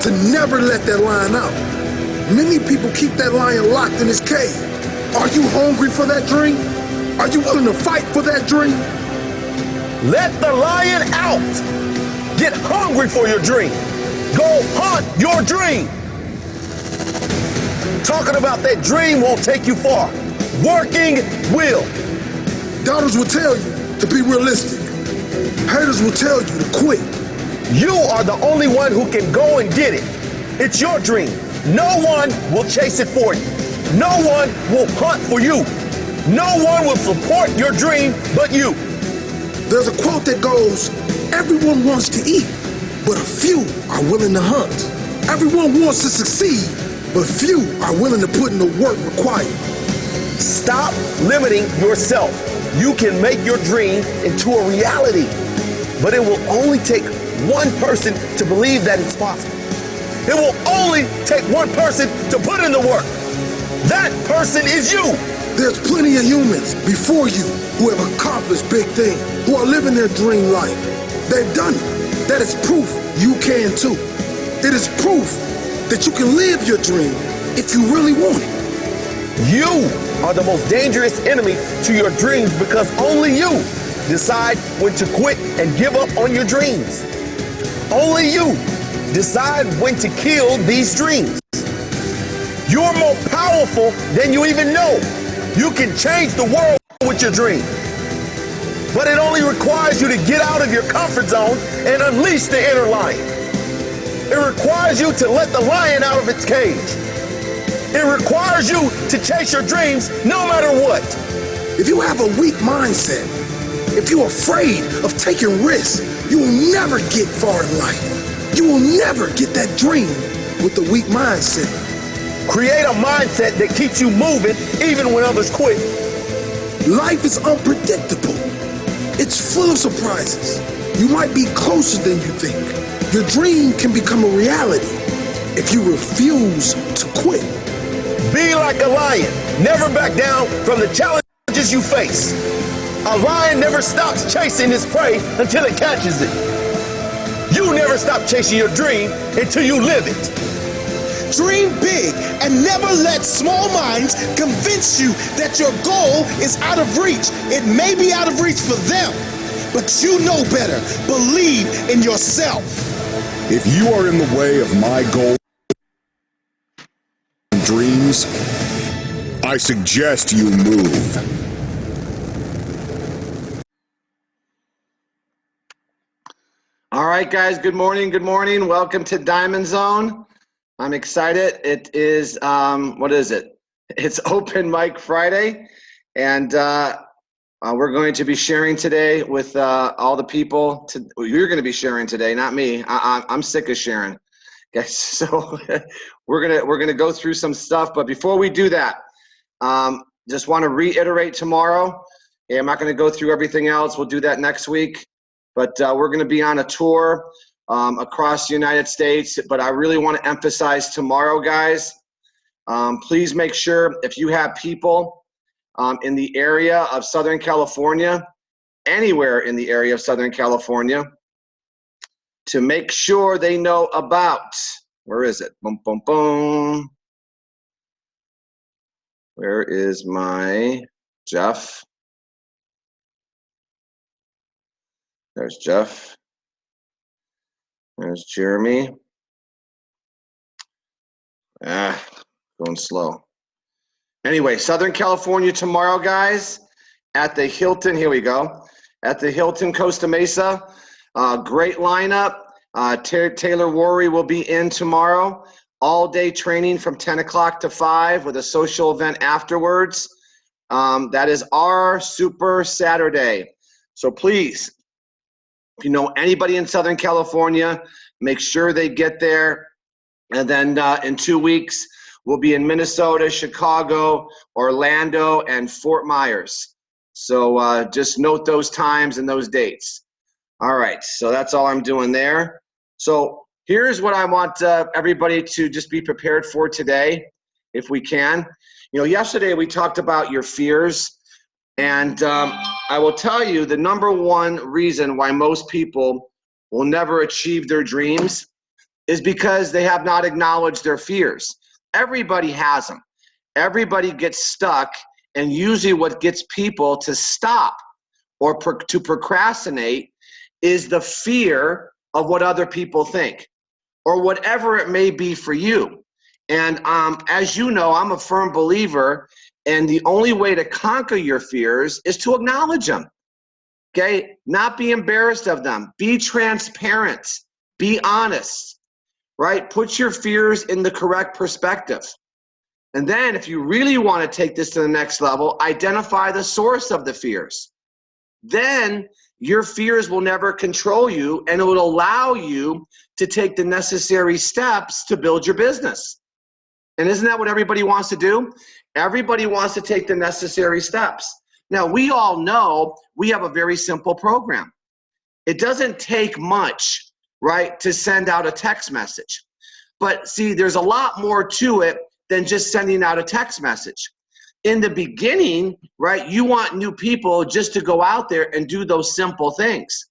to never let that lion out. Many people keep that lion locked in his cage. Are you hungry for that dream? Are you willing to fight for that dream? Let the lion out. Get hungry for your dream. Go hunt your dream. Talking about that dream won't take you far. Working will. Doubters will tell you to be realistic. Haters will tell you to quit. You are the only one who can go and get it. It's your dream. No one will chase it for you. No one will hunt for you. No one will support your dream but you. There's a quote that goes, everyone wants to eat, but a few are willing to hunt. Everyone wants to succeed, but few are willing to put in the work required. Stop limiting yourself. You can make your dream into a reality, but it will only take one person to believe that it's possible. It will only take one person to put in the work. That person is you. There's plenty of humans before you who have accomplished big things, who are living their dream life. They've done it. That is proof you can too. It is proof that you can live your dream if you really want it. You are the most dangerous enemy to your dreams because only you decide when to quit and give up on your dreams. Only you decide when to kill these dreams. You're more powerful than you even know. You can change the world with your dream. But it only requires you to get out of your comfort zone and unleash the inner lion. It requires you to let the lion out of its cage. It requires you to chase your dreams no matter what. If you have a weak mindset, if you're afraid of taking risks, you will never get far in life. You will never get that dream with a weak mindset. Create a mindset that keeps you moving even when others quit. Life is unpredictable. It's full of surprises. You might be closer than you think. Your dream can become a reality if you refuse to quit. Be like a lion. Never back down from the challenges you face. A lion never stops chasing his prey until it catches it. You never stop chasing your dream until you live it. Dream big and never let small minds convince you that your goal is out of reach. It may be out of reach for them, but you know better. Believe in yourself. If you are in the way of my goals and dreams, I suggest you move. All right, guys, good morning. Good morning. Welcome to Diamond Zone. I'm excited. It is, what is it? It's Open Mic Friday, and we're going to be sharing today with all the people. You're going to be sharing today, not me. I'm sick of sharing, guys. So we're gonna go through some stuff. But before we do that, just want to reiterate tomorrow. Yeah, I'm not going to go through everything else. We'll do that next week. But we're going to be on a tour across the United States. But I really want to emphasize tomorrow, guys. Please make sure if you have people in the area of Southern California, anywhere in the area of Southern California, to make sure they know about, where is it? Boom, boom, boom. Where is my Jeff? There's Jeff. There's Jeremy. Going slow. Anyway, Southern California tomorrow, guys, at the Hilton. Here we go. At the Hilton Costa Mesa. Great lineup. Taylor Worry will be in tomorrow. All-day training from 10 o'clock to 5 with a social event afterwards. That is our Super Saturday. So please, if you know anybody in Southern California, make sure they get there. And then in 2 weeks, we'll be in Minnesota, Chicago, Orlando, and Fort Myers. So just note those times and those dates. All right, so that's all I'm doing there. So here's what I want everybody to just be prepared for today, if we can. You know, yesterday we talked about your fears. And I will tell you the number one reason why most people will never achieve their dreams is because they have not acknowledged their fears. Everybody has them. Everybody gets stuck, and usually what gets people to stop or to procrastinate is the fear of what other people think or whatever it may be for you. And as you know, I'm a firm believer, and the only way to conquer your fears is to acknowledge them. Okay? Not be embarrassed of them. Be transparent. Be honest, right? Put your fears in the correct perspective. And then if you really want to take this to the next level, identify the source of the fears. Then your fears will never control you, and it will allow you to take the necessary steps to build your business. And isn't that what everybody wants to do? Everybody wants to take the necessary steps. Now, we all know we have a very simple program. It doesn't take much, right, to send out a text message. But see, there's a lot more to it than just sending out a text message. In the beginning, right, you want new people just to go out there and do those simple things.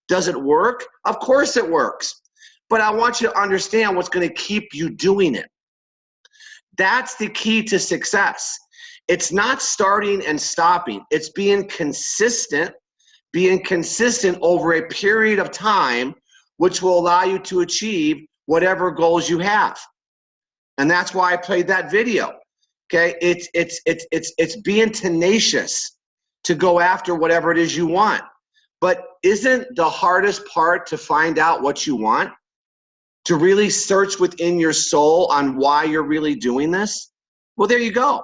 Does it work? Of course it works. But I want you to understand what's going to keep you doing it. That's the key to success. It's not starting and stopping. It's being consistent over a period of time, which will allow you to achieve whatever goals you have. And that's why I played that video. Okay, it's being tenacious to go after whatever it is you want. But isn't the hardest part to find out what you want? To really search within your soul on why you're really doing this? Well, there you go.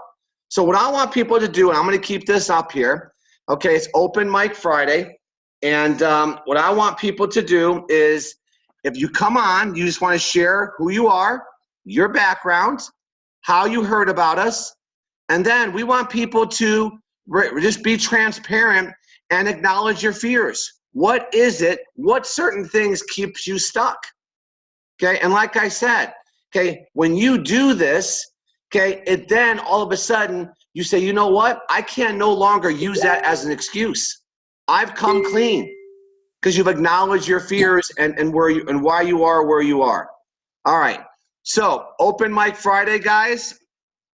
So what I want people to do, and I'm going to keep this up here, okay, it's Open Mic Friday. And what I want people to do is, if you come on, you just want to share who you are, your background, how you heard about us, and then we want people to just be transparent and acknowledge your fears. What is it? What certain things keeps you stuck? Okay, and like I said, okay, when you do this, okay, it then all of a sudden you say, you know what? I can no longer use that as an excuse. I've come clean because you've acknowledged your fears and where you and why you are where you are. All right. So Open Mic Friday, guys.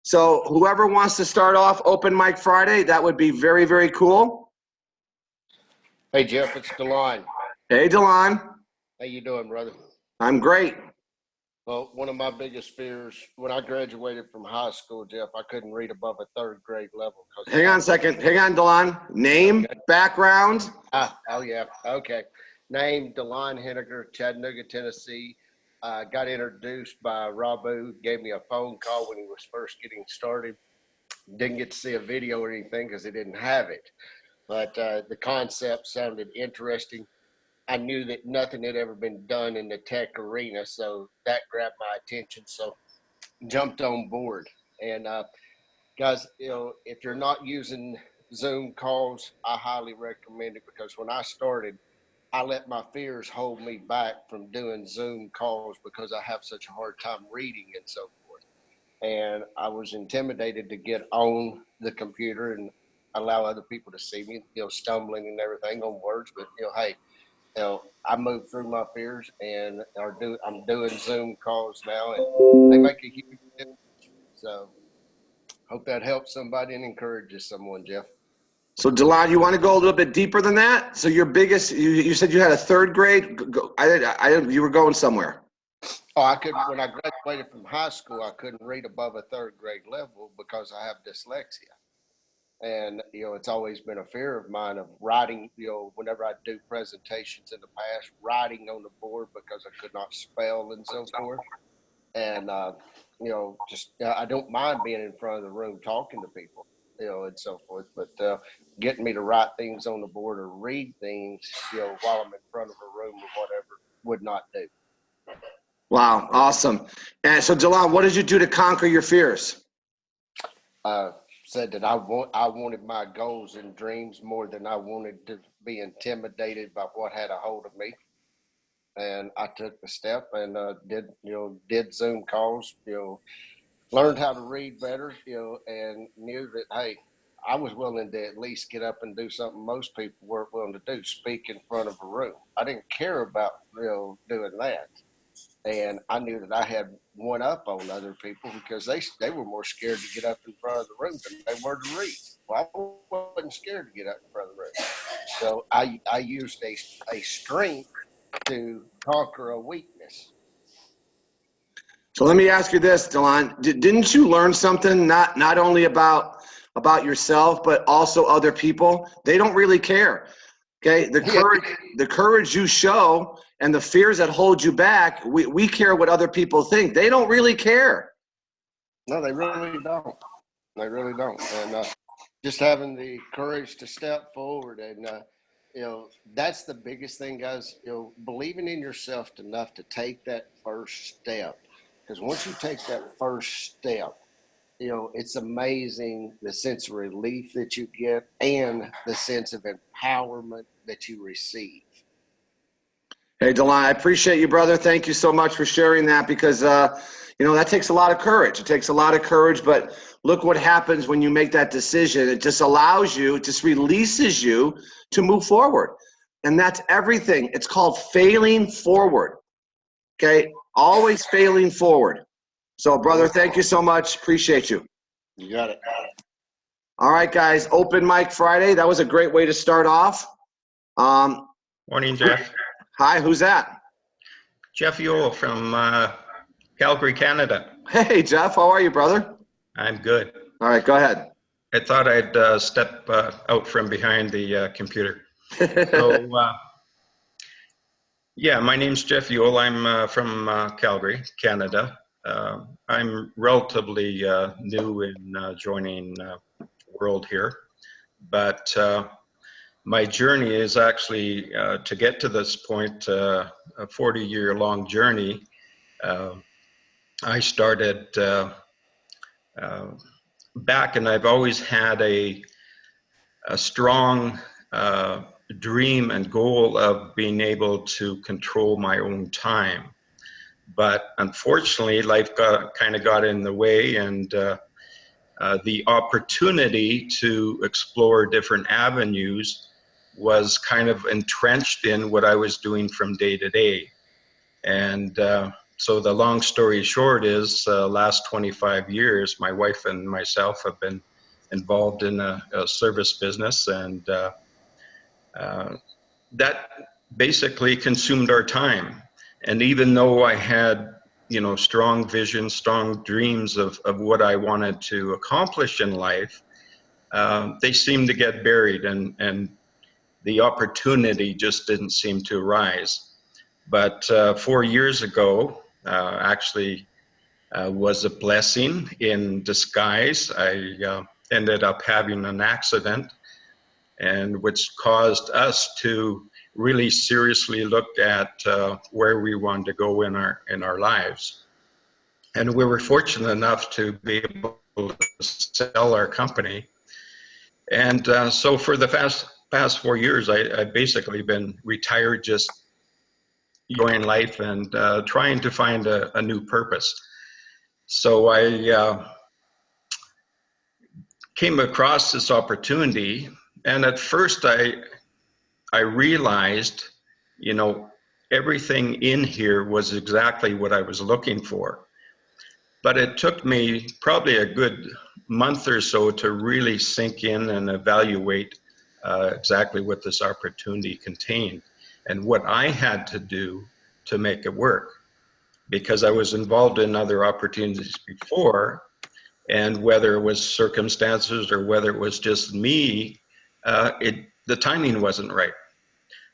So whoever wants to start off Open Mic Friday, that would be very, very cool. Hey, Jeff, it's DeLon. Hey, DeLon. How you doing, brother? I'm great. Well, one of my biggest fears when I graduated from high school, Jeff, I couldn't read above a third grade level. Hang on a second. Hang on, DeLon. Name, background. Oh, yeah. Okay. Name, DeLon Henniger, Chattanooga, Tennessee. Got introduced by Rabu, gave me a phone call when he was first getting started. Didn't get to see a video or anything because he didn't have it. But the concept sounded interesting. I knew that nothing had ever been done in the tech arena, so that grabbed my attention. So jumped on board. And guys, you know, if you're not using Zoom calls, I highly recommend it, because when I started, I let my fears hold me back from doing Zoom calls because I have such a hard time reading and so forth. And I was intimidated to get on the computer and allow other people to see me, you know, stumbling and everything on words. But, you know, hey, you know, I moved through my fears and I'm doing Zoom calls now, and they make a huge difference. So hope that helps somebody and encourages someone, Jeff. So DeLon, you want to go a little bit deeper than that? So your biggest, you said you had a third grade. You were going somewhere. Oh, when I graduated from high school, I couldn't read above a third grade level because I have dyslexia. And, you know, it's always been a fear of mine of writing, you know, whenever I do presentations in the past, writing on the board because I could not spell and so forth. And, you know, just I don't mind being in front of the room talking to people, you know, and so forth. But getting me to write things on the board or read things, you know, while I'm in front of a room or whatever would not do. Wow, awesome. And so DeLon, what did you do to conquer your fears? Said that I wanted my goals and dreams more than I wanted to be intimidated by what had a hold of me. And I took the step and did Zoom calls, you know, learned how to read better, you know, and knew that, hey, I was willing to at least get up and do something most people weren't willing to do, speak in front of a room. I didn't care about, you know, doing that. And I knew that I had one up on other people because they were more scared to get up in front of the room than they were to read. Well, I wasn't scared to get up in front of the room. So I used a strength to conquer a weakness. So let me ask you this, Delon. Didn't you learn something not only about yourself but also other people? They don't really care. Okay, the courage you show and the fears that hold you back, we care what other people think. They don't really care. No, they really don't. They really don't. And just having the courage to step forward and that's the biggest thing, guys. Believing in yourself enough to take that first step. Because once you take that first step, it's amazing the sense of relief that you get and the sense of empowerment that you receive. Hey, Delon, I appreciate you, brother. Thank you so much for sharing that because, that takes a lot of courage. It takes a lot of courage, but look what happens when you make that decision. It just allows you, it just releases you to move forward. And that's everything. It's called failing forward. Okay? Always failing forward. So, brother, thank you so much. Appreciate you. You got it. All right, guys. Open mic Friday. That was a great way to start off. Morning, Jeff. Hi, who's that? Jeff Yule from Calgary, Canada. Hey, Jeff. How are you, brother? I'm good. All right, go ahead. I thought I'd step out from behind the computer. So, yeah, my name's Jeff Yule. I'm from Calgary, Canada. I'm relatively new in joining World here, but my journey is actually to get to this point, a 40-year-long journey. I started back, and I've always had a strong dream and goal of being able to control my own time. But unfortunately, life kind of got in the way, and the opportunity to explore different avenues was kind of entrenched in what I was doing from day to day. And so the long story short is last 25 years, my wife and myself have been involved in a service business, and that basically consumed our time. And even though I had, strong visions, strong dreams of what I wanted to accomplish in life, they seemed to get buried, and the opportunity just didn't seem to arise. But 4 years ago, actually was a blessing in disguise. I ended up having an accident, and which caused us to really seriously look at where we wanted to go in our lives. And we were fortunate enough to be able to sell our company. And so for the past 4 years, I've basically been retired, just enjoying life and trying to find a new purpose. So I came across this opportunity, and at first I realized, everything in here was exactly what I was looking for. But it took me probably a good month or so to really sink in and evaluate exactly what this opportunity contained and what I had to do to make it work. Because I was involved in other opportunities before, and whether it was circumstances or whether it was just me, the timing wasn't right.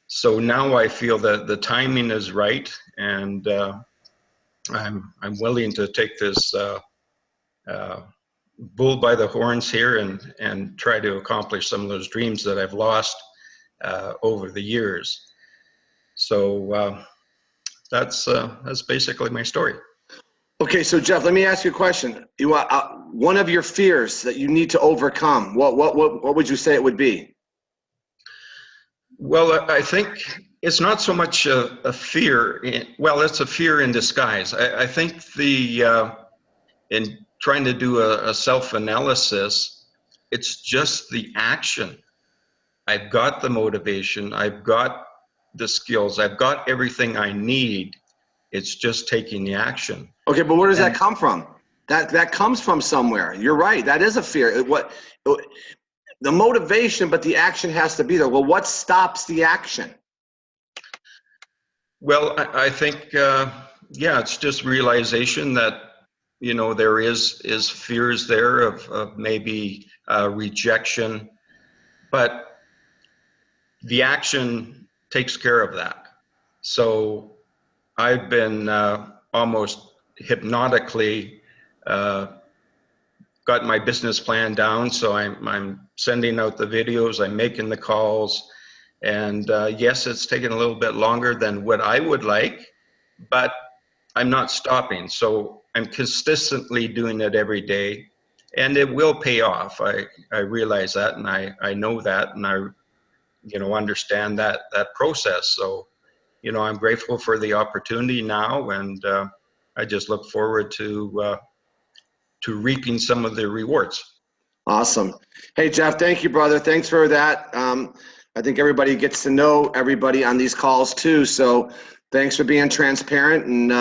So now I feel that the timing is right, and I'm willing to take this bull by the horns here and try to accomplish some of those dreams that I've lost over the years. So that's basically my story. Okay, so Jeff, let me ask you a question. You one of your fears that you need to overcome. What would you say it would be? Well, I think it's not so much a fear. It's a fear in disguise. I think in trying to do a self-analysis, it's just the action. I've got the motivation. I've got the skills. I've got everything I need It's just taking the action. Okay, but where does that come from? That comes from somewhere. You're right. That is a fear. The motivation, but the action has to be there. Well, what stops the action? Well, I think, it's just realization that, there is fears there of maybe rejection, but the action takes care of that. So I've been almost hypnotically got my business plan down. So I'm sending out the videos, I'm making the calls, and yes, it's taken a little bit longer than what I would like, but I'm not stopping. So I'm consistently doing it every day, and it will pay off. I realize that, and I know that, and I understand that process. So I'm grateful for the opportunity now, and I just look forward to reaping some of the rewards. Awesome. Hey, Jeff, thank you, brother. Thanks for that. I think everybody gets to know everybody on these calls too. So thanks for being transparent. And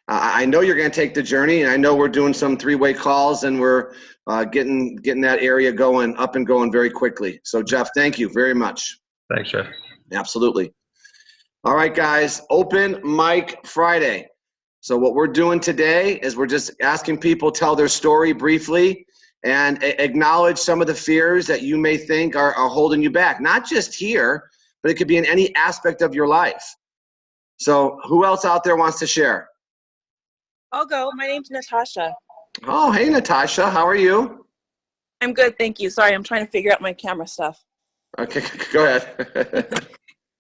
I know you're going to take the journey, and I know we're doing some three-way calls, and we're getting that area going up and going very quickly. So Jeff, thank you very much. Thanks, Jeff. Absolutely. All right, guys, Open Mic Friday. So what we're doing today is we're just asking people tell their story briefly and acknowledge some of the fears that you may think are holding you back. Not just here, but it could be in any aspect of your life. So who else out there wants to share? I'll go. My name's Natasha. Oh, hey, Natasha. How are you? I'm good, thank you. Sorry, I'm trying to figure out my camera stuff. Okay, go ahead.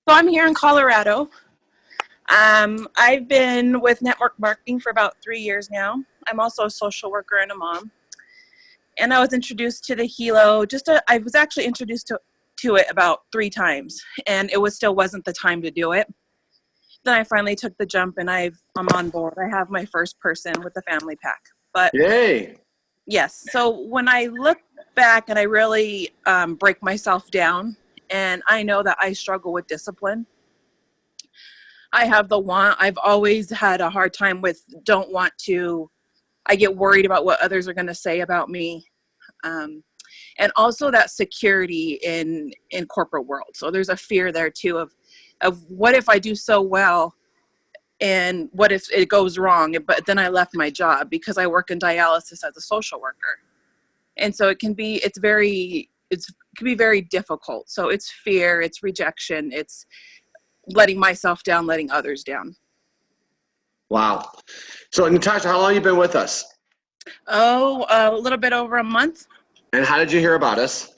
So I'm here in Colorado. I've been with network marketing for about 3 years now. I'm also a social worker and a mom. And I was introduced to the Helo. I was actually introduced to it about 3 times, and it still wasn't the time to do it. Then I finally took the jump, and I'm on board. I have my first person with the family pack. But Yay. yes, so when I look back and I really break myself down, and I know that I struggle with discipline. I have the want. I've always had a hard time with don't want to. I get worried about what others are going to say about me. And also that security in corporate world. So there's a fear there too of what if I do so well and what if it goes wrong? But then I left my job because I work in dialysis as a social worker. And so it can be very difficult. So it's fear, it's rejection, it's letting myself down, letting others down. Wow. So Natasha, how long have you been with us? Oh, a little bit over a month. And how did you hear about us?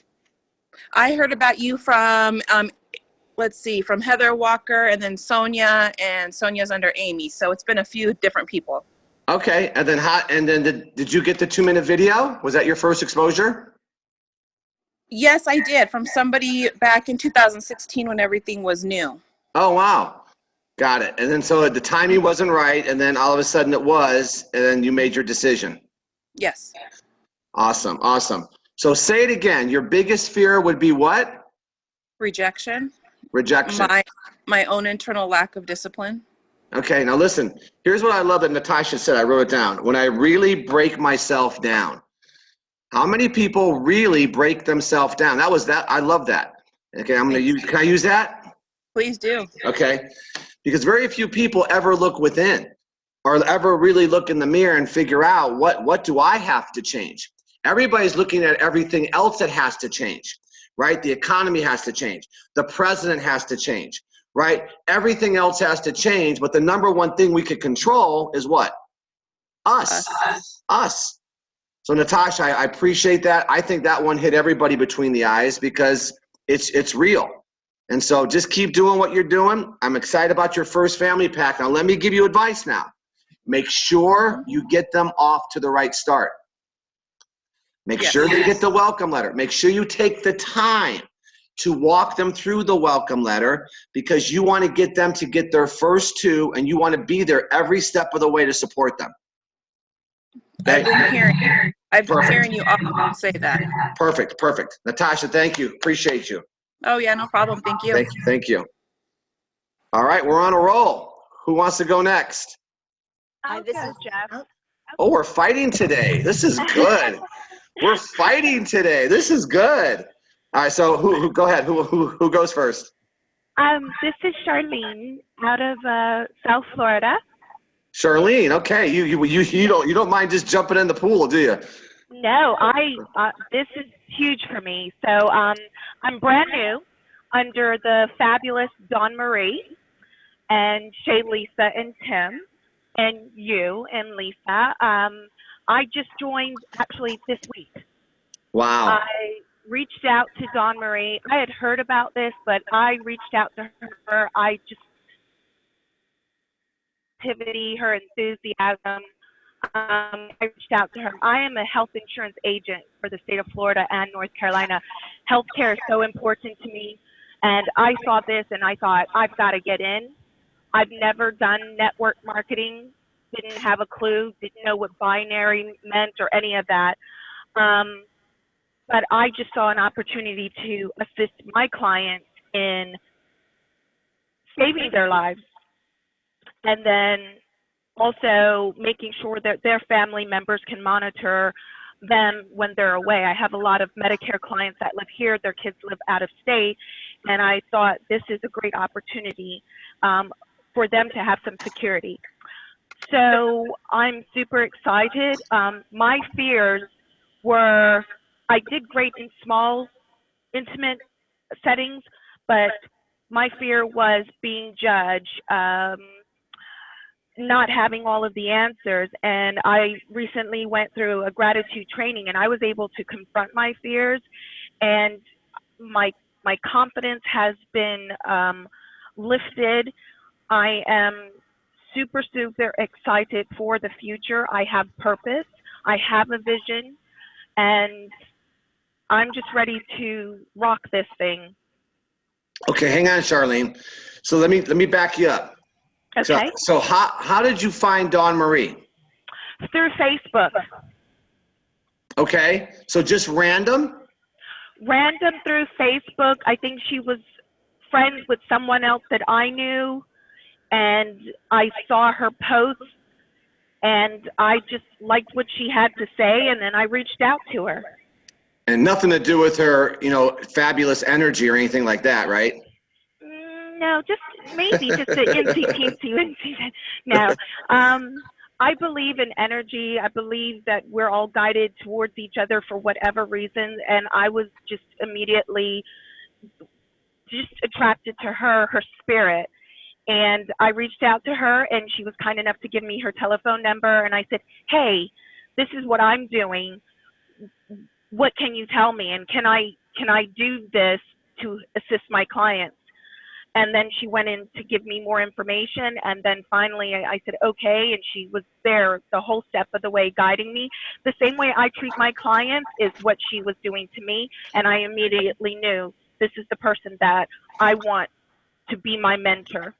I heard about you from, from Heather Walker, and then Sonia, and Sonia's under Amy. So it's been a few different people. Okay. And then did you get the 2-minute video? Was that your first exposure? Yes, I did, from somebody back in 2016 when everything was new. Oh, wow. Got it. And then so the timing wasn't right, and then all of a sudden it was, and then you made your decision. Yes. Awesome. Awesome. So say it again. Your biggest fear would be what? Rejection. Rejection. My own internal lack of discipline. Okay, now listen. Here's what I love that Natasha said. I wrote it down. When I really break myself down. How many people really break themselves down? I love that. Okay, can I use that? Please do. Okay, because very few people ever look within or ever really look in the mirror and figure out what do I have to change? Everybody's looking at everything else that has to change, right? The economy has to change. The president has to change, right? Everything else has to change, but the number one thing we could control is what? Us. So Natasha, I appreciate that. I think that one hit everybody between the eyes because it's real. And so just keep doing what you're doing. I'm excited about your first family pack. Now let me give you advice now. Make sure you get them off to the right start. Make sure they get the welcome letter. Make sure you take the time to walk them through the welcome letter because you want to get them to get their first 2 and you want to be there every step of the way to support them. Okay. I've been hearing you often say that. Perfect. Natasha, thank you. Appreciate you. Oh yeah, no problem. Thank you. Thank you. All right, we're on a roll. Who wants to go next? Hi, this is Jeff. Oh, we're fighting today. This is good. We're fighting today. This is good. All right, so who go ahead. Who goes first? This is Charlene out of South Florida. Charlene. Okay, you don't mind just jumping in the pool, do you? No, this is huge for me. So I'm brand new under the fabulous Dawn Marie and Shay, Lisa, and Tim, and you and Lisa. I just joined actually this week. Wow. I reached out to Dawn Marie. I had heard about this, but I reached out to her. I just her enthusiasm. I reached out to her. I am a health insurance agent for the state of Florida and North Carolina. Healthcare is so important to me, and I saw this and I thought, I've got to get in. I've never done network marketing, didn't have a clue, didn't know what binary meant or any of that. But I just saw an opportunity to assist my clients in saving their lives, and then also making sure that their family members can monitor them when they're away. I have a lot of Medicare clients that live here, their kids live out of state, and I thought this is a great opportunity for them to have some security. So I'm super excited. My fears were, I did great in small, intimate settings, but my fear was being judged, not having all of the answers. And I recently went through a gratitude training, and I was able to confront my fears, and my confidence has been lifted. I am super, super excited for the future. I have purpose. I have a vision, and I'm just ready to rock this thing. Okay, hang on, Charlene. So let me back you up. Okay. So how did you find Dawn Marie? Through Facebook. Okay, so just random? Random through Facebook. I think she was friends with someone else that I knew, and I saw her post, and I just liked what she had to say, and then I reached out to her. And nothing to do with her, fabulous energy or anything like that, right? No, just maybe just the NCT. No, I believe in energy. I believe that we're all guided towards each other for whatever reason, and I was just immediately just attracted to her spirit. And I reached out to her, and she was kind enough to give me her telephone number. And I said, hey, this is what I'm doing. What can you tell me? And can I do this to assist my clients? And then she went in to give me more information. And then finally I said, okay. And she was there the whole step of the way guiding me. The same way I treat my clients is what she was doing to me. And I immediately knew this is the person that I want to be my mentor.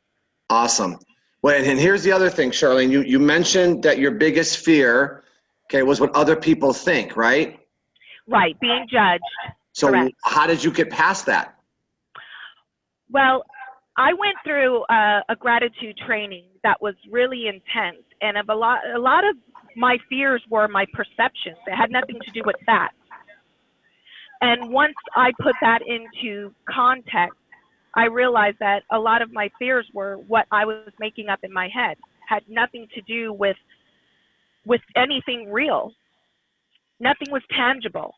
Awesome. Well, and here's the other thing, Charlene. You mentioned that your biggest fear, was what other people think, right? Right, being judged. So correct. How did you get past that? Well, I went through a gratitude training that was really intense, and a lot of my fears were my perceptions. It had nothing to do with facts. And once I put that into context, I realized that a lot of my fears were what I was making up in my head, had nothing to do with anything real. Nothing was tangible.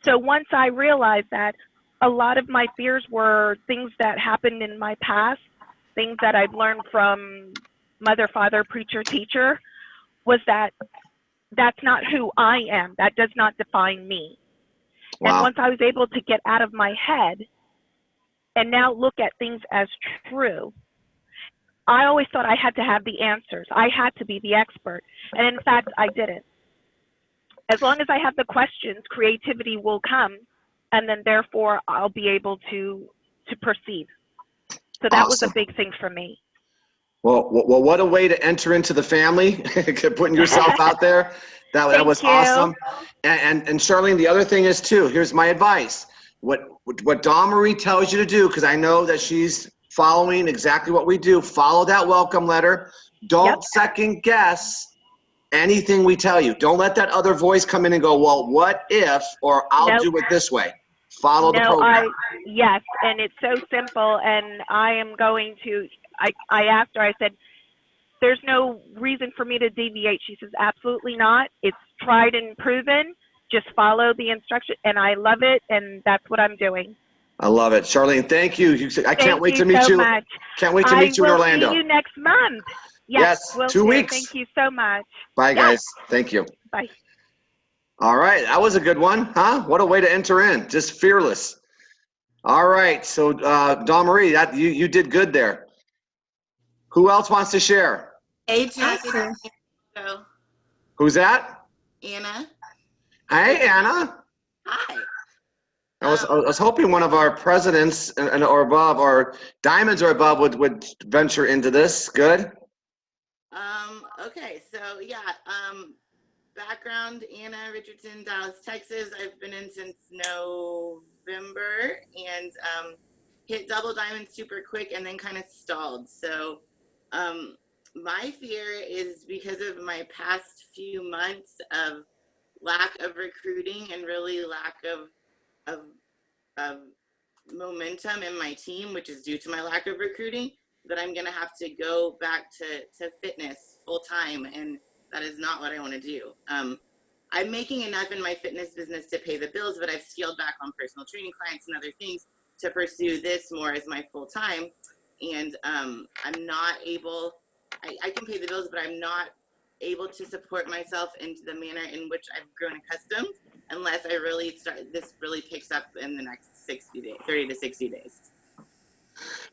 So once I realized that a lot of my fears were things that happened in my past, things that I've learned from mother, father, preacher, teacher, was that that's not who I am. That does not define me. Wow. And once I was able to get out of my head and now look at things as true, I always thought I had to have the answers. I had to be the expert. And in fact, I didn't. As long as I have the questions, creativity will come, and then therefore I'll be able to proceed. So that was a big thing for me. Well, what a way to enter into the family, putting yourself out there. That was awesome. And Charlene, the other thing is too, here's my advice. What Dawn Marie tells you to do, because I know that she's following exactly what we do, follow that welcome letter, Don't second guess anything we tell you. Don't let that other voice come in and go, well, what if, or I'll do it this way. Follow the program. Yes, and it's so simple, and I am going to, I asked her, I said, there's no reason for me to deviate. She says, absolutely not. It's tried and proven. Just follow the instruction, and I love it, and that's what I'm doing. I love it. Charlene, thank you. I can't wait to meet you. Much. Can't wait to meet you in Orlando. I will see you next month. Yes, we'll 2 weeks. Thank you so much. Bye, guys. Thank you. Bye. All right, that was a good one, huh? What a way to enter in, just fearless. All right, so Dawn Marie, that you did good there. Who else wants to share? Hey, Jeff. Who's that? Anna. Hey, Anna. Hi. I was hoping one of our presidents or above, or diamonds or above, would venture into this. Good. Okay, so yeah. Background: Anna Richardson, Dallas, Texas. I've been in since November and hit double diamond super quick and then kind of stalled. So my fear is because of my past few months of lack of recruiting and really lack of momentum in my team, which is due to my lack of recruiting, that I'm gonna have to go back to fitness full time, and that is not what I want to do. I'm making enough in my fitness business to pay the bills, but I've scaled back on personal training clients and other things to pursue this more as my full time. And I'm not able, I can pay the bills, but I'm not able to support myself into the manner in which I've grown accustomed unless I really this really picks up in the next 60 days, 30 to 60 days.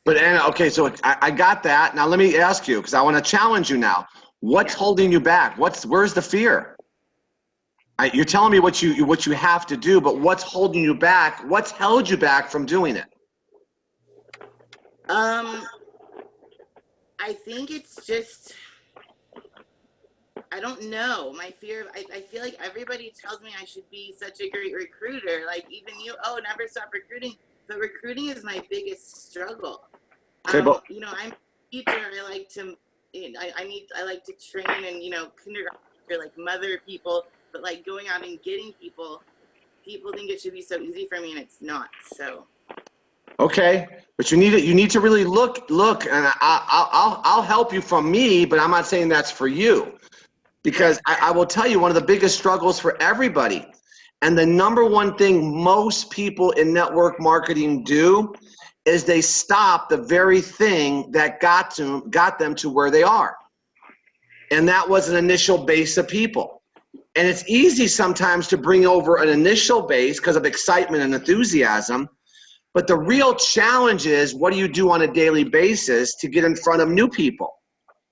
But Anna, okay, so I got that. Now let me ask you, because I want to challenge you now. What's holding you back? Where's the fear? You're telling me what you have to do, but what's holding you back? What's held you back from doing it? I think it's just, I don't know. My fear, I feel like everybody tells me I should be such a great recruiter. Like even you, never stop recruiting. But recruiting is my biggest struggle. Okay, but you know, I'm a teacher. I like to, I like to train and, kindergarten, like mother people, but like going out and getting people think it should be so easy for me, and it's not. So. Okay, but you need to really look, and I'll help you from me, but I'm not saying that's for you, because I will tell you one of the biggest struggles for everybody, and the number one thing most people in network marketing do is they stop the very thing that got them to where they are, and that was an initial base of people. And it's easy sometimes to bring over an initial base because of excitement and enthusiasm. But the real challenge is, what do you do on a daily basis to get in front of new people?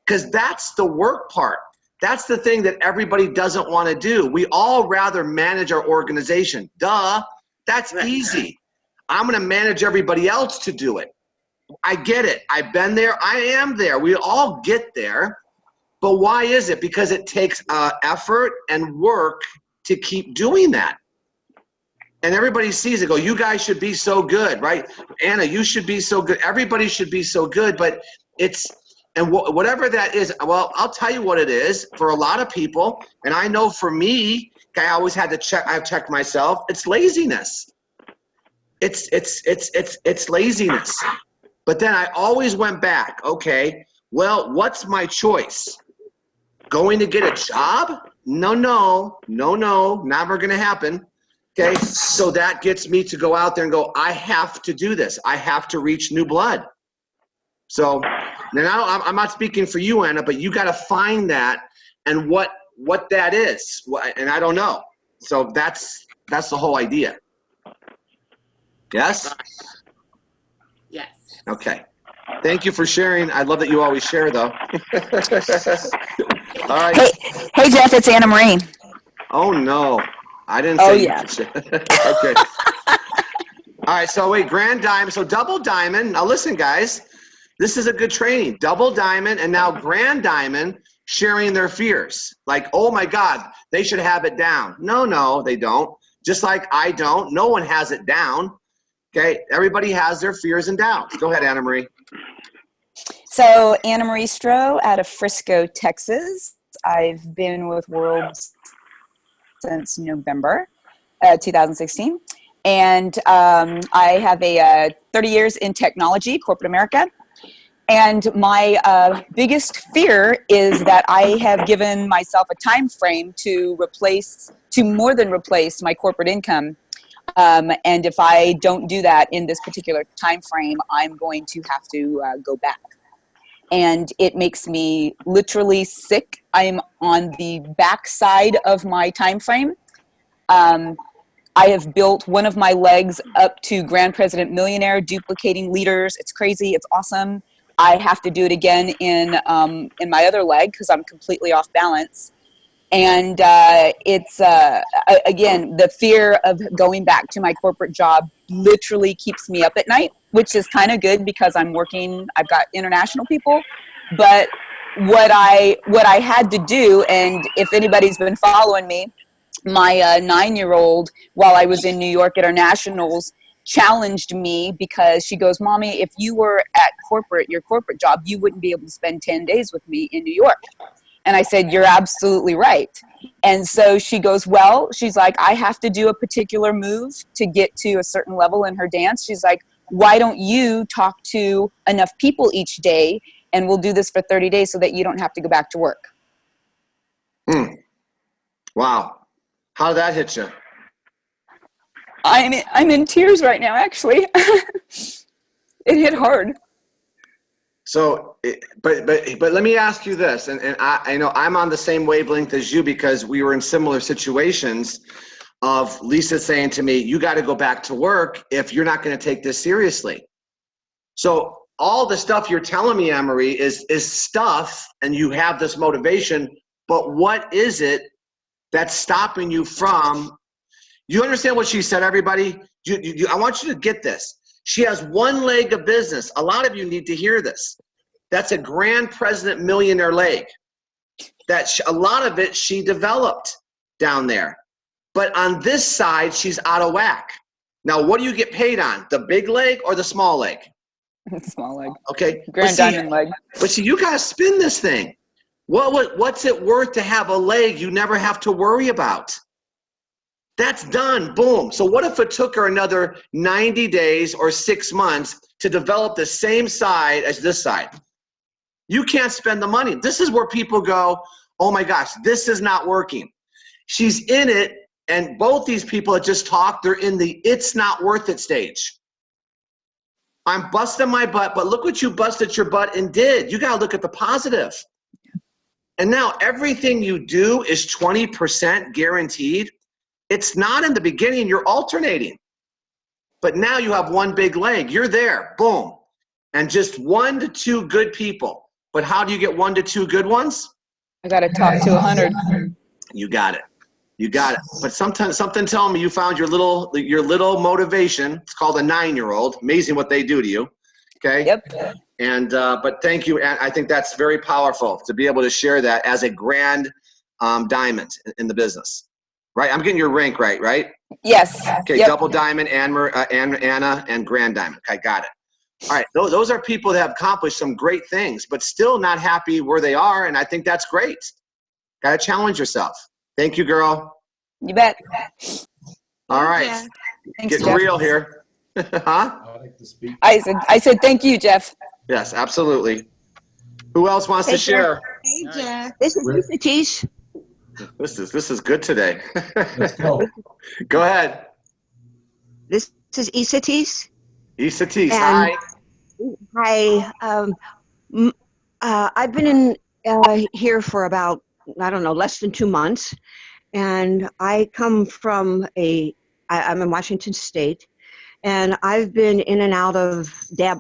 Because that's the work part. That's the thing that everybody doesn't want to do. We all rather manage our organization. Duh, that's easy. I'm going to manage everybody else to do it. I get it. I've been there. I am there. We all get there. But why is it? Because it takes effort and work to keep doing that. And everybody sees it, go, you guys should be so good, right? Anna, you should be so good. Everybody should be so good, but it's, and whatever that is, well, I'll tell you what it is for a lot of people. And I know for me, I always had to check, I've checked myself. It's laziness. It's laziness. But then I always went back, okay, well, what's my choice? Going to get a job? No, never gonna happen. Okay, so that gets me to go out there and go, I have to do this. I have to reach new blood. So now I'm not speaking for you, Anna, but you got to find that and what that is. And I don't know. So that's the whole idea. Yes? Yes. Okay. Thank you for sharing. I love that you always share, though. All right. Hey, Jeff, it's Anna Marie. Oh, no. I didn't say. Oh, yeah. Okay. All right. So wait, grand diamond. So double diamond. Now listen, guys. This is a good training. Double diamond and now grand diamond sharing their fears. Like, oh my God, they should have it down. No, they don't. Just like I don't. No one has it down. Okay. Everybody has their fears and doubts. Go ahead, Anna Marie. So Anna Marie Stroh out of Frisco, Texas. I've been with Worlds since November 2016. And I have a 30 years in technology, corporate America. And my biggest fear is that I have given myself a time frame to more than replace my corporate income. And if I don't do that in this particular time frame, I'm going to have to go back. And it makes me literally sick. I'm on the backside of my time frame. I have built one of my legs up to Grand President Millionaire, duplicating leaders. It's crazy. It's awesome. I have to do it again in my other leg because I'm completely off balance. And it's, again, the fear of going back to my corporate job literally keeps me up at night, which is kind of good because I'm working, I've got international people. But what I had to do, and if anybody's been following me, my 9-year-old, while I was in New York at our nationals, challenged me because she goes, Mommy, if you were at your corporate job, you wouldn't be able to spend 10 days with me in New York. And I said, you're absolutely right. And so she goes, well, she's like, I have to do a particular move to get to a certain level in her dance. She's like, why don't you talk to enough people each day and we'll do this for 30 days so that you don't have to go back to work. Wow. How did that hit you? I'm in tears right now, actually. It hit hard. So, but let me ask you this, and I know I'm on the same wavelength as you because we were in similar situations of Lisa saying to me, you got to go back to work if you're not going to take this seriously. So all the stuff you're telling me, Anne-Marie, is stuff, and you have this motivation, but what is it that's stopping you from, you understand what she said, everybody? I want you to get this. She has one leg of business. A lot of you need to hear this. That's a Grand President Millionaire leg. A lot of it she developed down there. But on this side, she's out of whack. Now, what do you get paid on? The big leg or the small leg? Small leg. Okay. Grand diamond leg. But see, you got to spin this thing. What's it worth to have a leg you never have to worry about? That's done. Boom. So what if it took her another 90 days or 6 months to develop the same side as this side? You can't spend the money. This is where people go, oh my gosh, this is not working. She's in it, and both these people that just talked, they're in the it's not worth it stage. I'm busting my butt, but look what you busted your butt and did. You got to look at the positive. And now everything you do is 20% guaranteed. It's not in the beginning, you're alternating. But now you have one big leg, you're there, boom. And just 1 to 2 good people. But how do you get 1 to 2 good ones? I got to talk to 100. You got it. You got it. But something telling me you found your little motivation. It's called a 9-year-old. Amazing what they do to you. Okay. Yep. And but thank you. And I think that's very powerful to be able to share that as a grand diamond in the business. Right? I'm getting your rank right? Yes. Okay, yep. Double diamond, Anna, and grand diamond. I got it. All right, those are people that have accomplished some great things, but still not happy where they are, and I think that's great. Got to challenge yourself. Thank you, girl. You bet. All right. Yeah. Thanks, Getting Jeff. real here. Huh? I said thank you, Jeff. Yes, absolutely. Who else wants to share? Hey, Jeff. This is Lisa Teese. This is good today. Let's go. Go ahead. This is Isa Teese. Isa Teese, hi. Hi. I've been in here for about, I don't know, less than 2 months. And I come from I'm in Washington State. And I've been in and out of,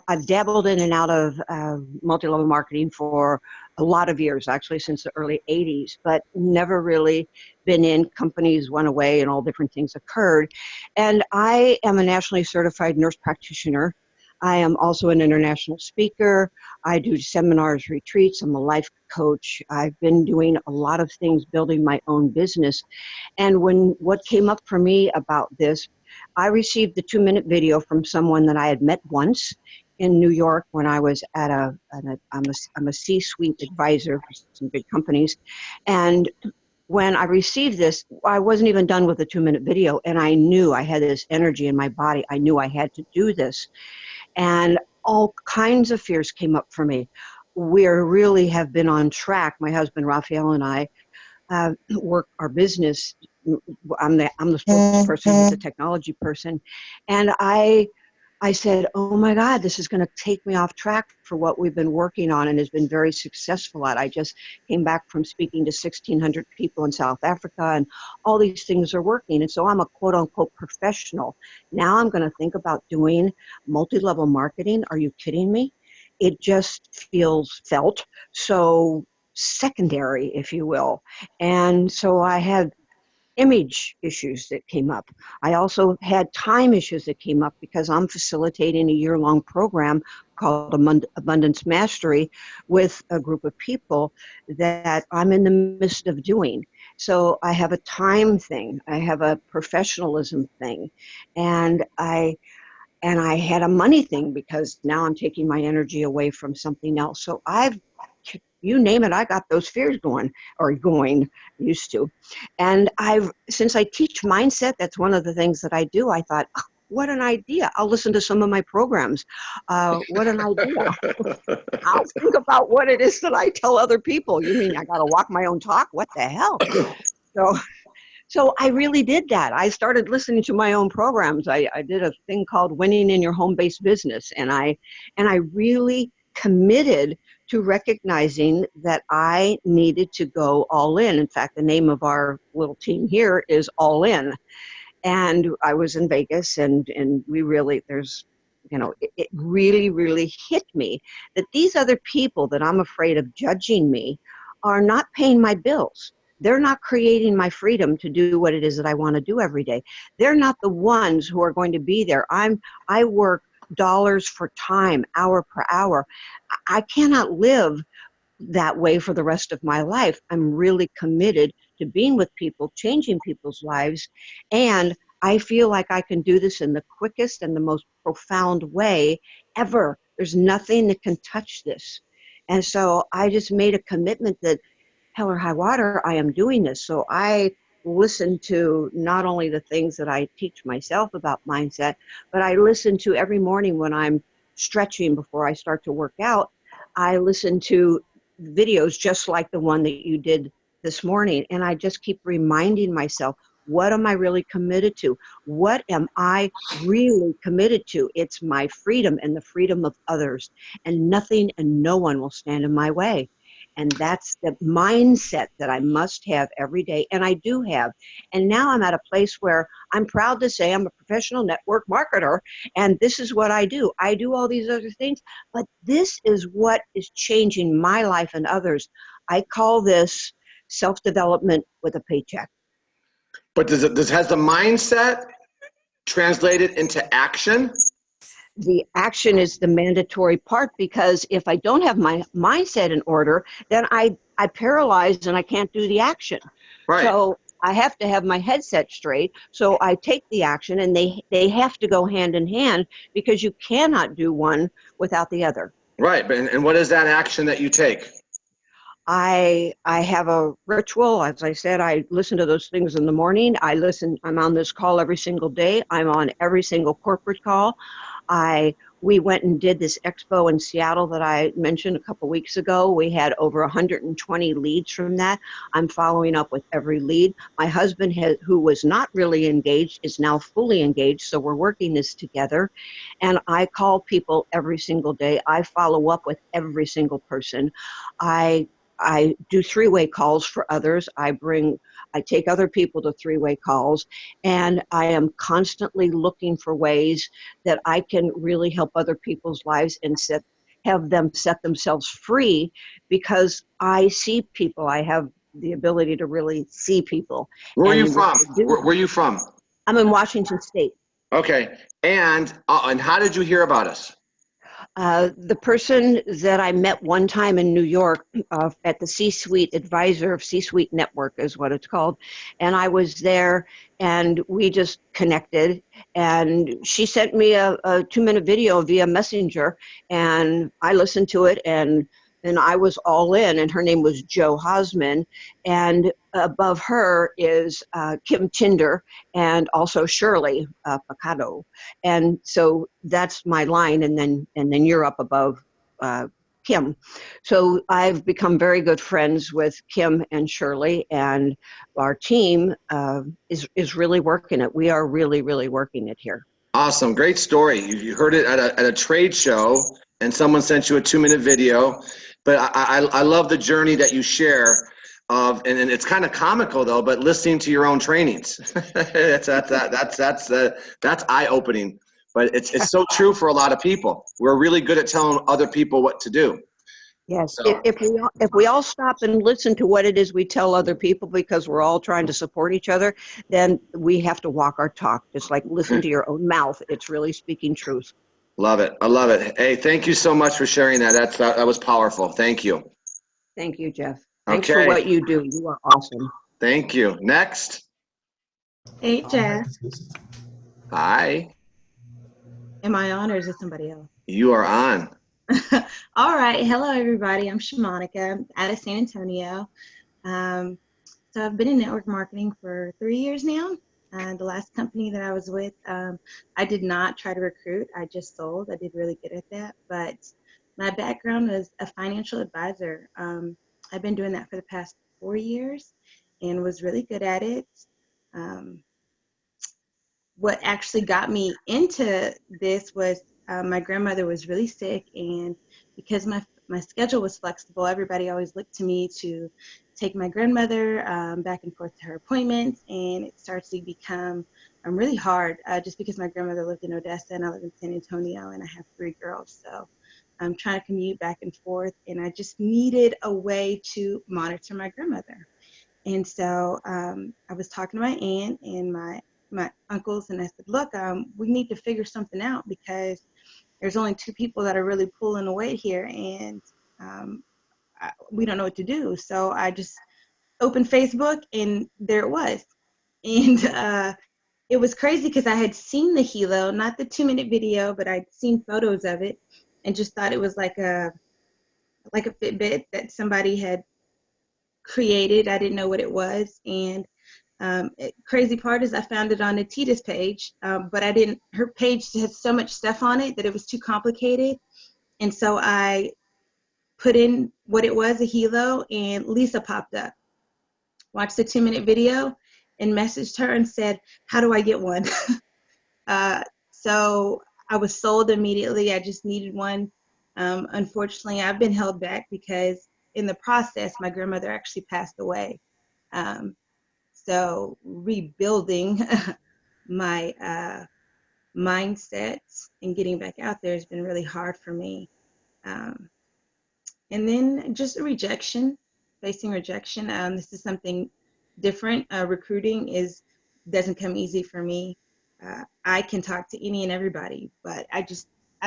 I've dabbled in and out of multi-level marketing for a lot of years, actually since the early 80s, but never really been in. Companies went away and all different things occurred. And I am a nationally certified nurse practitioner. I am also an international speaker. I do seminars, retreats. I'm a life coach. I've been doing a lot of things, building my own business. And what came up for me about this, I received the 2-minute video from someone that I had met once, in New York when I was at I'm a C-suite advisor for some big companies. And when I received this, I wasn't even done with the 2-minute video, and I knew I had this energy in my body. I knew I had to do this. And all kinds of fears came up for me. We really have been on track. My husband, Raphael, and I work our business. I'm the spokesperson, he's a technology person. And I said, oh my God, this is going to take me off track for what we've been working on and has been very successful at. I just came back from speaking to 1,600 people in South Africa, and all these things are working. And so I'm a quote unquote professional. Now I'm going to think about doing multi-level marketing. Are you kidding me? It just felt so secondary, if you will. And so I had image issues that came up. I also had time issues that came up because I'm facilitating a year-long program called Abundance Mastery with a group of people that I'm in the midst of doing. So I have a time thing, I have a professionalism thing, and I had a money thing because now I'm taking my energy away from something else. So you name it, I got those fears used to. And since I teach mindset, that's one of the things that I do. I thought, oh, what an idea. I'll listen to some of my programs. What an idea. I'll think about what it is that I tell other people. You mean I got to walk my own talk? What the hell? So I really did that. I started listening to my own programs. I did a thing called Winning in Your Home-Based Business. And I really committed to recognizing that I needed to go all in. In fact, the name of our little team here is All In. And I was in Vegas, and we really, it really, really hit me that these other people that I'm afraid of judging me are not paying my bills. They're not creating my freedom to do what it is that I want to do every day. They're not the ones who are going to be there. I work dollars for time, hour per hour. I cannot live that way for the rest of my life. I'm really committed to being with people, changing people's lives, and I feel like I can do this in the quickest and the most profound way ever. There's nothing that can touch this. And so I just made a commitment that hell or high water, I am doing this. So I listen to not only the things that I teach myself about mindset, but I listen to every morning when I'm stretching before I start to work out. I listen to videos just like the one that you did this morning. And I just keep reminding myself, what am I really committed to? What am I really committed to? It's my freedom and the freedom of others. And nothing and no one will stand in my way. And that's the mindset that I must have every day. And I do have. And now I'm at a place where I'm proud to say I'm a professional network marketer. And this is what I do. I do all these other things. But this is what is changing my life and others. I call this self-development with a paycheck. But has the mindset translated into action? The action is the mandatory part, because if I don't have my mindset in order, then I paralyze and I can't do the action. Right. So I have to have my head set straight. So I take the action, and they have to go hand in hand, because you cannot do one without the other. Right. And what is that action that you take? I have a ritual. As I said, I listen to those things in the morning. I'm on this call every single day. I'm on every single corporate call. We went and did this expo in Seattle that I mentioned a couple weeks ago. We had over 120 leads from that. I'm following up with every lead. My husband, who was not really engaged, is now fully engaged, so we're working this together. And I call people every single day. I follow up with every single person. I do three-way calls for others. I take other people to three-way calls, and I am constantly looking for ways that I can really help other people's lives and have them set themselves free, because I see people. I have the ability to really see people. Where are you from? Where are you from? I'm in Washington State. Okay. And how did you hear about us? The person that I met one time in New York at the C-Suite Advisor of C-Suite Network is what it's called. And I was there and we just connected. And she sent me a 2-minute video via Messenger and I listened to it and I was all in. And her name was Jo Hosman. And above her is Kim Tinder and also Shirley Picado. And so that's my line, and then you're up above Kim. So I've become very good friends with Kim and Shirley, and our team is really working it. We are really, really working it here. Awesome. Great story. You heard it at a trade show and someone sent you a 2-minute video, but I love the journey that you share of, and it's kind of comical though, but listening to your own trainings. that's eye-opening, but it's so true for a lot of people. We're really good at telling other people what to do. Yes, So, if we all stop and listen to what it is we tell other people, because we're all trying to support each other, then we have to walk our talk. Just like listen to your own mouth. It's really speaking truth. love it. I love it. Hey, thank you so much for sharing that. That was powerful. Thank you. Thank you, Jeff. Thanks for Okay. what you do. You are awesome. Thank you. Next. Hey, Jeff. Hi. Am I on or is it somebody else? You are on. All right. Hello, everybody. I'm Shamanica out of San Antonio. So I've been in network marketing for 3 years now. The last company that I was with, I did not try to recruit. I just sold. I did really good at that. But my background was a financial advisor. I've been doing that for the past 4 years and was really good at it. What actually got me into this was my grandmother was really sick, and because my schedule was flexible, everybody always looked to me to take my grandmother back and forth to her appointments, and it starts to become really hard just because my grandmother lived in Odessa and I live in San Antonio and I have 3 girls. So I'm trying to commute back and forth, and I just needed a way to monitor my grandmother. And so I was talking to my aunt and my uncles, and I said, look, we need to figure something out because there's only 2 people that are really pulling the weight here, and we don't know what to do. So I just opened Facebook, and there it was. And it was crazy because I had seen the helo, not the 2-minute video, but I'd seen photos of it and just thought it was like a Fitbit that somebody had created. I didn't know what it was. And crazy part is I found it on Atita's page, but her page has so much stuff on it that it was too complicated. And so I put in what it was, a helo, and Lisa popped up. Watched the 2-minute video and messaged her and said, how do I get one? So I was sold immediately. I just needed one. Unfortunately, I've been held back because in the process, my grandmother actually passed away. So rebuilding my mindset and getting back out there has been really hard for me. And then just rejection, facing rejection. This is something different. Recruiting doesn't come easy for me. I can talk to any and everybody, but I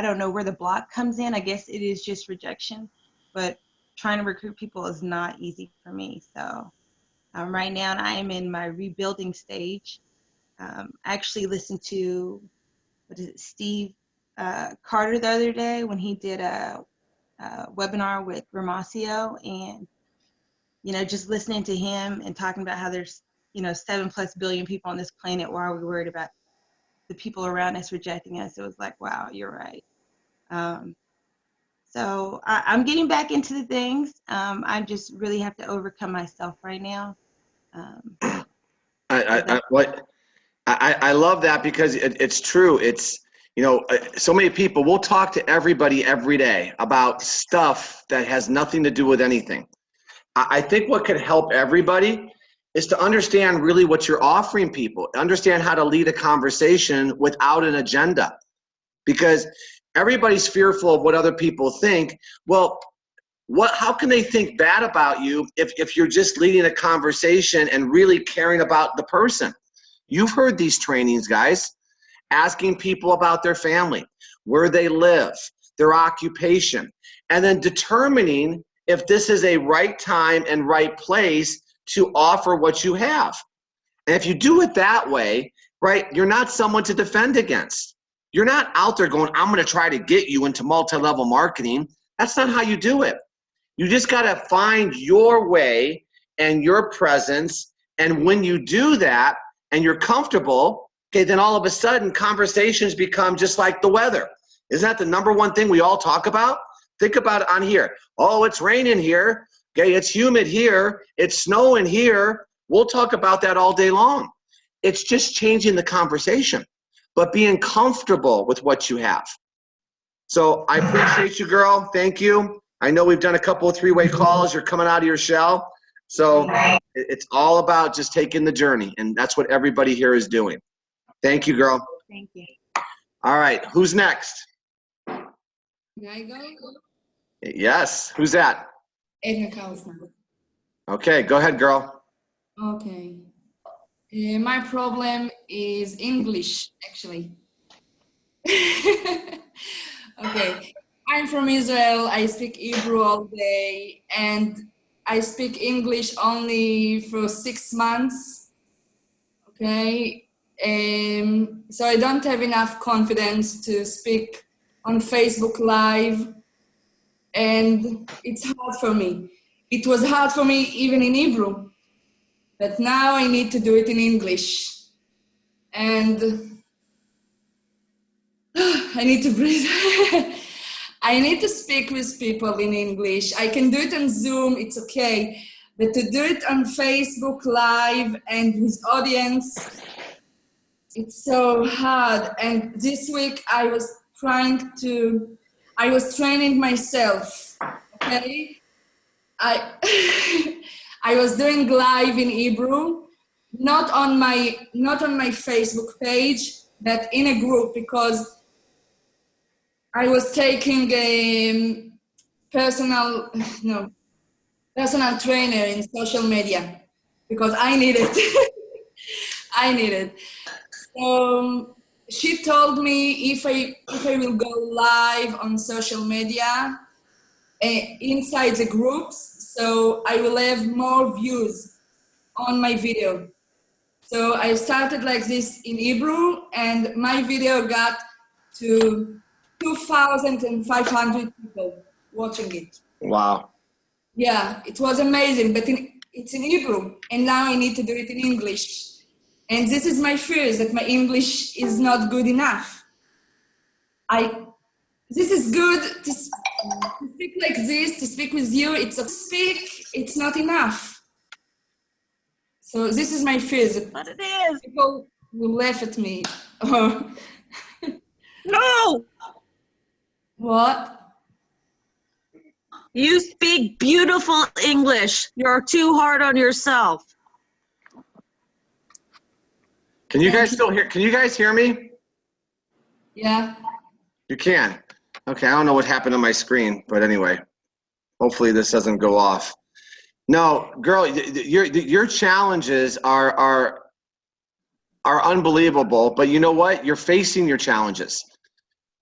don't know where the block comes in. I guess it is just rejection, but trying to recruit people is not easy for me. So right now I am in my rebuilding stage. I actually listened to, Steve Carter the other day when he did a webinar with Ramasio, and just listening to him and talking about how there's 7+ billion people on this planet. Why are we worried about the people around us rejecting us? It was like, wow, you're right. So I'm getting back into the things. I just really have to overcome myself right now. I love that because it's true. It's, so many people, we'll talk to everybody every day about stuff that has nothing to do with anything. I think what could help everybody is to understand really what you're offering people, understand how to lead a conversation without an agenda, because everybody's fearful of what other people think. Well, how can they think bad about you if you're just leading a conversation and really caring about the person? You've heard these trainings, guys, asking people about their family, where they live, their occupation, and then determining if this is a right time and right place to offer what you have. And if you do it that way, right, you're not someone to defend against. You're not out there going, I'm going to try to get you into multi-level marketing. That's not how you do it. You just got to find your way and your presence. And when you do that and you're comfortable, okay, then all of a sudden conversations become just like the weather. Isn't that the number one thing we all talk about? Think about it on here. Oh, it's raining here. Okay, it's humid here. It's snowing here. We'll talk about that all day long. It's just changing the conversation, but being comfortable with what you have. So I appreciate you, girl. Thank you. I know we've done a couple of three-way calls. You're coming out of your shell. So it's all about just taking the journey, and that's what everybody here is doing. Thank you, girl. Thank you. All right, who's next? Can I go? Yes, who's that? Edna Kaufman. Okay, go ahead, girl. Okay. My problem is English, actually. Okay. I'm from Israel. I speak Hebrew all day, and I speak English only for 6 months. Okay. So I don't have enough confidence to speak on Facebook Live, and it's hard for me. It was hard for me even in Hebrew, but now I need to do it in English. And I need to breathe. I need to speak with people in English. I can do it on Zoom, it's okay. But to do it on Facebook Live and with audience, it's so hard. And this week I was training myself, okay? I was doing live in Hebrew, not on my Facebook page, but in a group, because I was taking a personal trainer in social media because I need it. I need it. So she told me if I will go live on social media inside the groups, so I will have more views on my video. So I started like this in Hebrew, and my video got to 2,500 people watching it. Wow. Yeah, it was amazing, but it's in Hebrew, and now I need to do it in English. And this is my fear, that my English is not good enough. This is good to speak like this, to speak with you, it's not enough. So this is my fear, But it is. People will laugh at me. No! What? You speak beautiful English. You're too hard on yourself. Can you guys hear me? Yeah. You can. Okay, I don't know what happened on my screen, but anyway, hopefully this doesn't go off. No, girl, your challenges are unbelievable, but you know what? You're facing your challenges.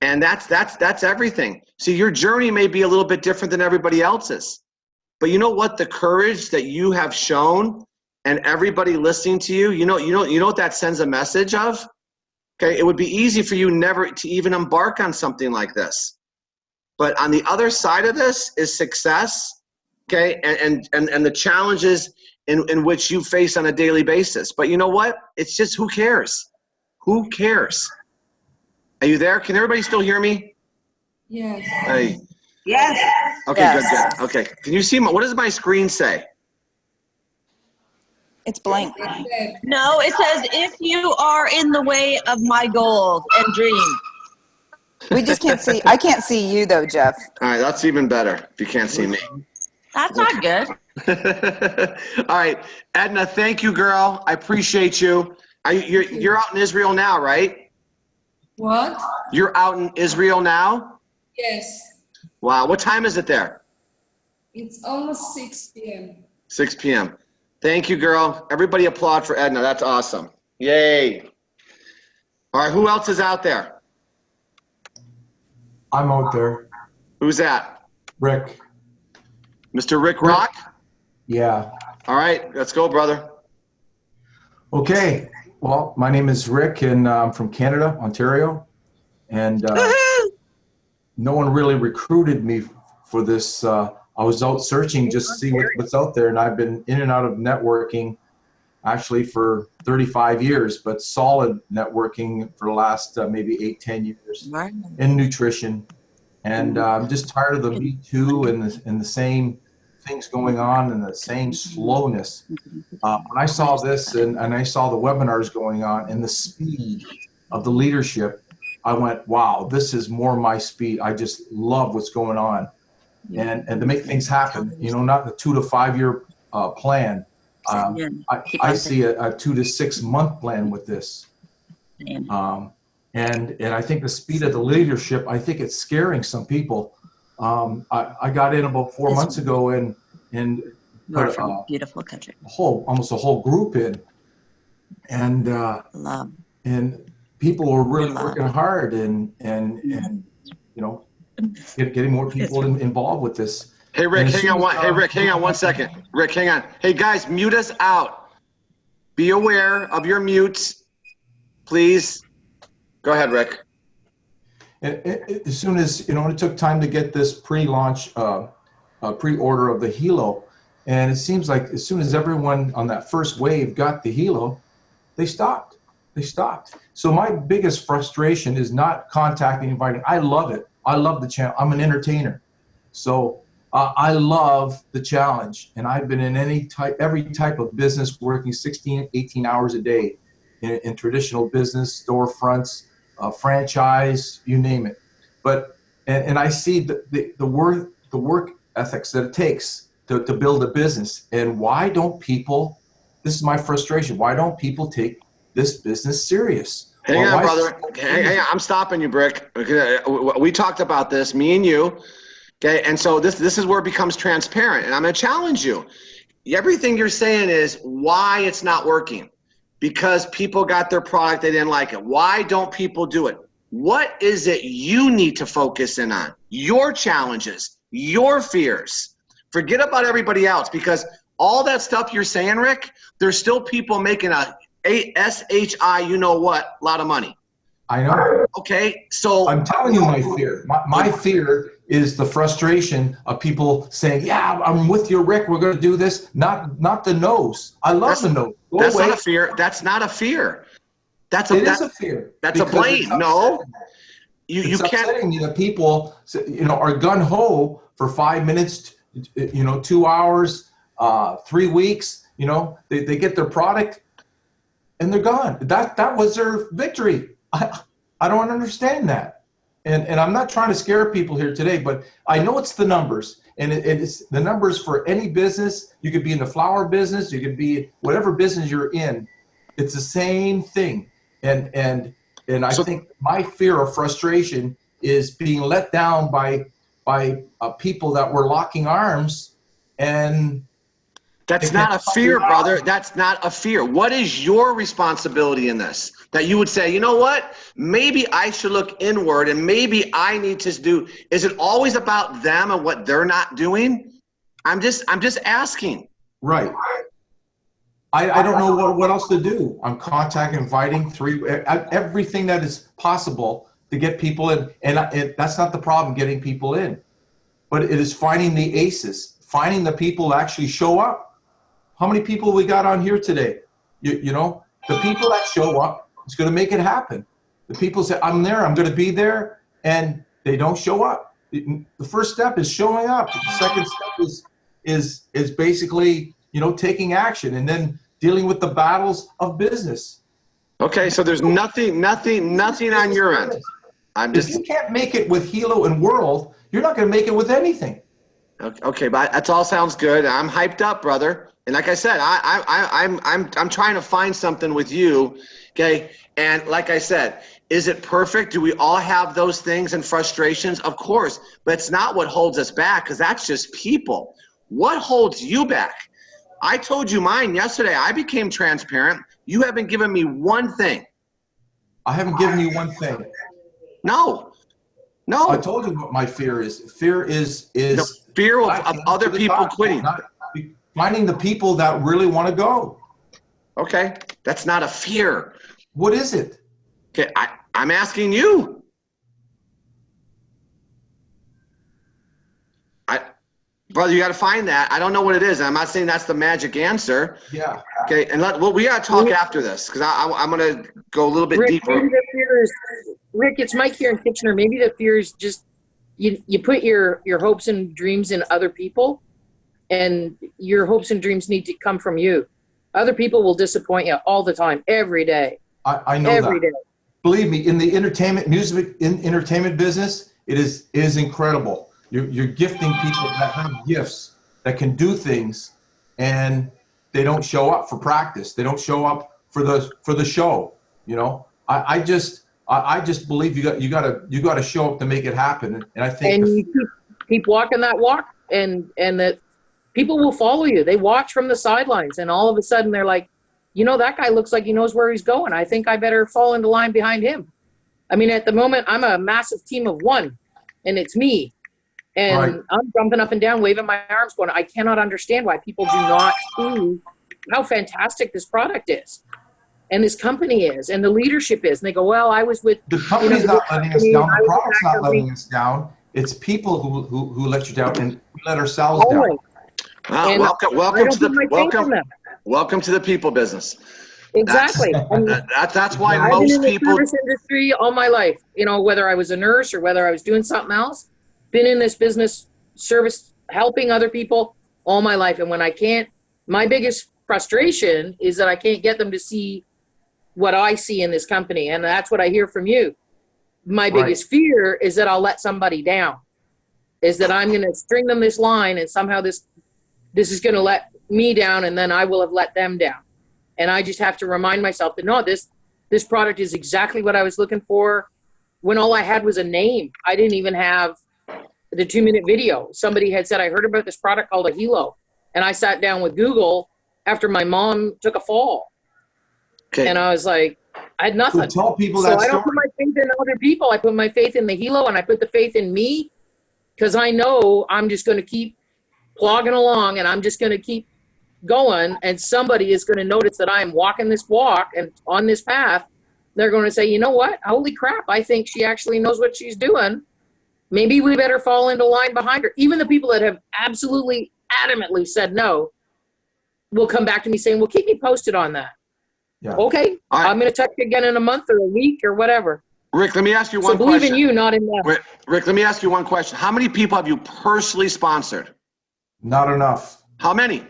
And that's everything. See, your journey may be a little bit different than everybody else's. But you know what? The courage that you have shown and everybody listening to you, you know what that sends a message of? Okay, it would be easy for you never to even embark on something like this. But on the other side of this is success, okay, and the challenges in which you face on a daily basis. But you know what? It's just who cares? Who cares? Are you there? Can everybody still hear me? Yes. Hey. Yes. Okay, Yes. good. Okay, can you see what does my screen say? It's blank. No, it says, if you are in the way of my goals and dreams. We just can't see. I can't see you though, Jeff. All right, that's even better if you can't see me. That's not good. All right, Edna, thank you, girl. I appreciate you. You're out in Israel now, right? What? You're out in Israel now? Yes. Wow, what time is it there? It's almost 6 p.m. 6 p.m. Thank you, girl. Everybody applaud for Edna. That's awesome. Yay. All right, who else is out there? I'm out there. Who's that? Rick. Mr. Rick Rock? Yeah. All right, let's go, brother. Okay. Well, my name is Rick, and I'm from Canada, Ontario. And no one really recruited me for this. I was out searching just to see what's out there, and I've been in and out of networking actually for 35 years, but solid networking for the last maybe 8-10 years in nutrition. And I'm just tired of the Me Too and the same things going on and the same slowness. When I saw this and I saw the webinars going on and the speed of the leadership, I went, wow, this is more my speed. I just love what's going on. And to make things happen, you know, not the 2 to 5 year plan. I see a 2 to 6 month plan with this. And I think the speed of the leadership, I think it's scaring some people. I got in about 4 months ago and put beautiful country. Almost a whole group in, and people were really working hard and you know, getting more people involved with this. Hey Rick, hang on 1 second. Rick, hang on. Hey guys, mute us out. Be aware of your mutes, please. Go ahead, Rick. As soon as, you know, it took time to get this pre-launch, pre-order of the Hilo, and it seems like as soon as everyone on that first wave got the Hilo, they stopped. So my biggest frustration is not contacting, inviting. I love it. I love the channel. I'm an entertainer. So I love the challenge, and I've been in every type of business, working 16, 18 hours a day in traditional business, storefronts, franchise, you name it. But and I see the work ethics that it takes to build a business. And why don't people? This is my frustration. Why don't people take this business serious? Hang on, brother. Hang on. I'm stopping you, Brick. We talked about this, me and you. Okay, and so this is where it becomes transparent, and I'm going to challenge you. Everything you're saying is why it's not working. Because people got their product, they didn't like it. Why don't people do it? What is it you need to focus in on? Your challenges, your fears. Forget about everybody else, because all that stuff you're saying, Rick, there's still people making a SHI, you know what, a lot of money. I know. Okay, so I'm telling you my fear. My fear is the frustration of people saying, yeah, I'm with you, Rick, we're going to do this. Not the no's. I love the no's. That's not a fear. That's not a fear. It is a fear. That's a blame. No, you can't. Upsetting me that people, you know, are gun ho for 5 minutes, you know, 2 hours, 3 weeks. You know, they get their product and they're gone. That was their victory. I don't understand that. And I'm not trying to scare people here today, but I know it's the numbers. And it's the numbers for any business. You could be in the flower business. You could be whatever business you're in. It's the same thing. And I think my fear or frustration is being let down by people that were locking arms. And that's not a fear, brother. That's not a fear. What is your responsibility in this? That you would say, you know what? Maybe I should look inward, and maybe I need to do. Is it always about them and what they're not doing? I'm just asking. Right. I don't know what else to do. I'm contacting, inviting, everything that is possible to get people in. And that's not the problem, getting people in. But it is finding the aces, finding the people that actually show up. How many people we got on here today? You know, the people that show up, it's going to make it happen. The people say, I'm there, I'm going to be there, and they don't show up. The first step is showing up. The second step is basically, you know, taking action and then dealing with the battles of business. Okay, so there's nothing on your end. If you can't make it with Hilo and World, you're not going to make it with anything. Okay, but that all sounds good. I'm hyped up, brother. And like I said, I'm trying to find something with you, okay? And like I said, is it perfect? Do we all have those things and frustrations? Of course, but it's not what holds us back, because that's just people. What holds you back? I told you mine yesterday. I became transparent. You haven't given me one thing. I haven't given you one thing. No. No. I told you what my fear is. Fear is The fear of other people quitting. not finding the people that really want to go. Okay, that's not a fear. What is it? Okay, I'm asking you. Brother, you got to find that. I don't know what it is. I'm not saying that's the magic answer. Yeah. Okay, and we got to talk after this because I'm going to go a little bit deeper. Maybe the fear is, Rick, it's Mike here in Kitchener. Maybe the fear is just you put your hopes and dreams in other people, and your hopes and dreams need to come from you. Other people will disappoint you all the time, every day. I know every that. day. Believe me, in the entertainment business, it is incredible. You're gifting people that have gifts that can do things, and they don't show up for practice. They don't show up for the show. You know, I just believe you got to show up to make it happen. And I think you keep walking that walk, and that people will follow you. They watch from the sidelines, and all of a sudden they're like, you know, that guy looks like he knows where he's going. I think I better fall into line behind him. I mean, at the moment, I'm a massive team of one, and it's me. And Right. I'm jumping up and down, waving my arms, going, I cannot understand why people do not see how fantastic this product is, and this company is, and the leadership is. And they go, well, I was with the company's not letting us down. The product's not letting letting us down. It's people who let you down, and we let ourselves down. Always. Well, And welcome I to don't put my faith in them. welcome to the people business. Exactly. That's why I've been most in the people. service industry all my life. You know, whether I was a nurse or whether I was doing something else, been in this business service, helping other people all my life. And when I can't, my biggest frustration is that I can't get them to see what I see in this company. And that's what I hear from you. My biggest fear is that I'll let somebody down, is that I'm going to string them this line, and somehow this is going to let me down, and then I will have let them down. And I just have to remind myself that, no, this product is exactly what I was looking for when all I had was a name. I didn't even have the 2-minute video. Somebody had said, I heard about this product called a Helo. And I sat down with Google after my mom took a fall. Okay. And I was like, I had nothing. So tell people So that I don't put my faith in other people. I put my faith in the Helo, and I put the faith in me, because I know I'm just going to keep plogging along, and I'm just going to keep going, and somebody is going to notice that I'm walking this walk and on this path. They're going to say, you know what? Holy crap, I think she actually knows what she's doing. Maybe we better fall into line behind her. Even the people that have absolutely adamantly said no will come back to me saying, well, keep me posted on that. Yeah. Okay, I'm going to touch you again in a month or a week or whatever. Rick, let me ask you one So believe question. in you, not in them. Rick, let me ask you one question. How many people have you personally sponsored? Not enough. How many?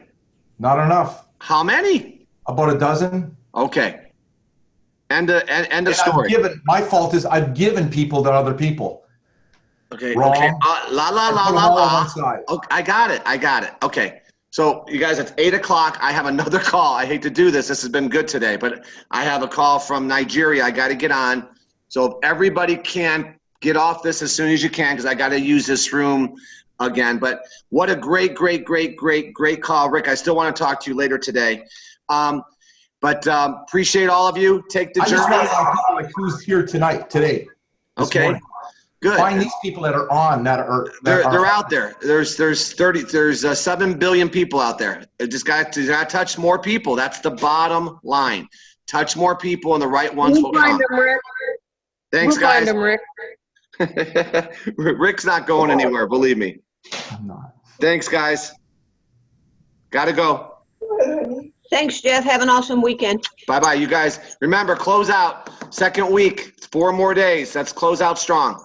Not enough. How many? About a dozen. Okay. End of story. My fault is I've given people to other people. Okay. Wrong. Okay. La la I la put them la all on la. one side. Okay, I got it. Okay. So you guys, it's 8 o'clock. I have another call. I hate to do this. This has been good today, but I have a call from Nigeria. I got to get on. So if everybody can get off this as soon as you can, because I got to use this room again. But what a great call, Rick. I still want to talk to you later today. But appreciate all of you. Take the I just journey. want to know people like who's here today. This Okay. morning. Good. Find these people that are on They're out there. There's 7 billion people out there. Just got to touch more people. That's the bottom line. Touch more people, and the right ones will We'll find come. them, Rick. Thanks, We'll find guys. them, Rick. Rick's not going anywhere, believe me. I'm not. Thanks, guys. Gotta go. Thanks, Jeff. Have an awesome weekend. Bye-bye, you guys. Remember, close out. Second week, 4 more days. Let's close out strong.